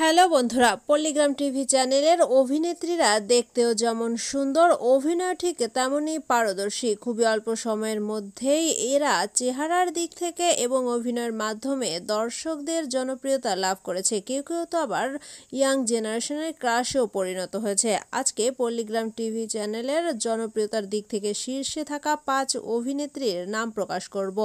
Hello বন্ধুরা, পল্লিগ্রাম TV চ্যানেলের অভিনেত্রীরা দেখতেও যেমন সুন্দর, অভিনয় ঠিক তেমনই পারদর্শী। খুবই অল্প সময়ের মধ্যেই এরা চেহারার দিক থেকে এবং অভিনয়ের মাধ্যমে দর্শকদের জনপ্রিয়তা লাভ করেছে। কেউ কেউ তো আবার ইয়াং জেনারেশনের ক্রাশেও পরিণত হয়েছে। আজকে পল্লিগ্রাম টিভি চ্যানেলের জনপ্রিয়তার দিক থেকে শীর্ষে থাকা 5 অভিনেত্রীর নাম প্রকাশ করব।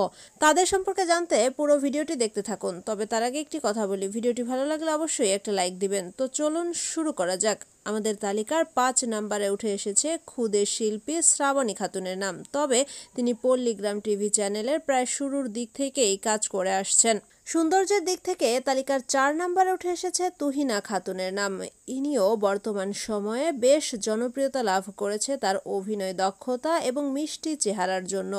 তাদের সম্পর্কে জানতে পুরো ভিডিওটি দেখতে থাকুন। তবে তার আগে একটি কথা বলি, ভিডিওটি ভালো লাগলে অবশ্যই একটা লাইক দিবেন। তো চলুন শুরু করা যাক। আমাদের তালিকার 5 নম্বরে উঠে এসেছে ক্ষুদে শিল্পী শ্রাবণী খাতুনের নাম। তবে তিনি পল্লিগ্রাম টিভি চ্যানেলের প্রায় শুরুর দিক থেকেই কাজ করে আসছেন। সৌন্দর্যের দিক থেকে তালিকার 4 নম্বরে উঠে এসেছে তুহিনা খাতুনের নাম। ইনিও বর্তমান সময়ে বেশ জনপ্রিয়তা লাভ করেছে তার অভিনয় দক্ষতা এবং মিষ্টি চেহারার জন্য।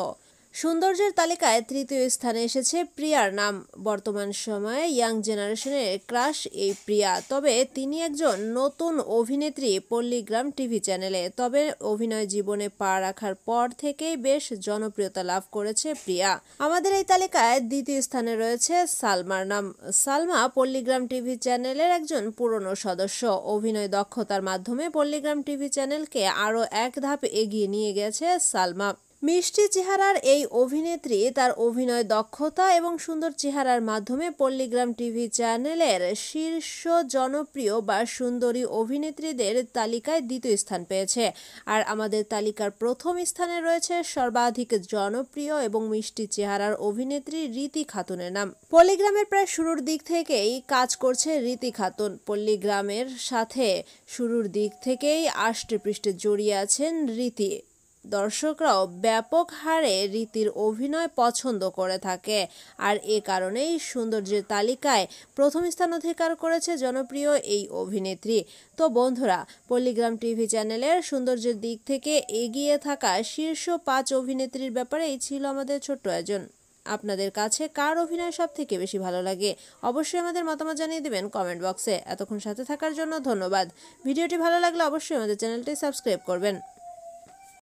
সৌন্দর্যের তালিকায় তৃতীয় স্থানে এসেছে প্রিয়ার নাম। বর্তমান সময়ে ইয়াং জেনারেশনের ক্রাশ এই প্রিয়া। তবে তিনি একজন নতুন অভিনেত্রী পল্লিগ্রাম টিভি চ্যানেলে। তবে অভিনয় জীবনে পা রাখার পর থেকেই বেশ জনপ্রিয়তা লাভ করেছে প্রিয়া। আমাদের এই তালিকায় দ্বিতীয় স্থানে রয়েছে সালমার নাম। সালমা পল্লিগ্রাম টিভি চ্যানেলের একজন পুরনো সদস্য। অভিনয় দক্ষতার মাধ্যমে পল্লিগ্রাম টিভি চ্যানেলকে আরও এক ধাপ এগিয়ে নিয়ে গেছে সালমা। মিষ্টি চেহারার এই অভিনেত্রী তার অভিনয় দক্ষতা এবং সুন্দর চেহারার মাধ্যমে পল্লিগ্রাম টিভি চ্যানেলের শীর্ষ জনপ্রিয় বা সুন্দরী অভিনেত্রীদের তালিকায় দ্বিতীয় স্থান পেয়েছে। আর আমাদের তালিকার প্রথম স্থানে রয়েছে সর্বাধিক জনপ্রিয় এবং মিষ্টি চেহারার অভিনেত্রী রীতি খাতুনের নাম। পল্লিগ্রামের প্রায় শুরুর দিক থেকেই কাজ করছে রীতি খাতুন। পল্লিগ্রামের সাথে শুরুর দিক থেকেই আষ্টে পৃষ্ঠে জড়িয়ে আছেন রীতি। দর্শকরাও ব্যাপক হারে রীতির অভিনয় পছন্দ করে থাকে। আর এ কারণেই সৌন্দর্যের তালিকায় প্রথম স্থান অধিকার করেছে জনপ্রিয় এই অভিনেত্রী। তো বন্ধুরা, পল্লিগ্রাম টিভি চ্যানেলের সৌন্দর্যের দিক থেকে এগিয়ে থাকা শীর্ষ 5 অভিনেত্রীর ব্যাপারে এই ছিল আমাদের ছোট্ট আয়োজন। আপনাদের কাছে কার অভিনয় সব থেকে বেশি ভালো লাগে অবশ্যই আমাদের মতামত জানিয়ে দেবেন কমেন্ট বক্সে। এতক্ষণ সাথে থাকার জন্য ধন্যবাদ। ভিডিওটি ভালো লাগলে অবশ্যই আমাদের চ্যানেলটি সাবস্ক্রাইব করবেন।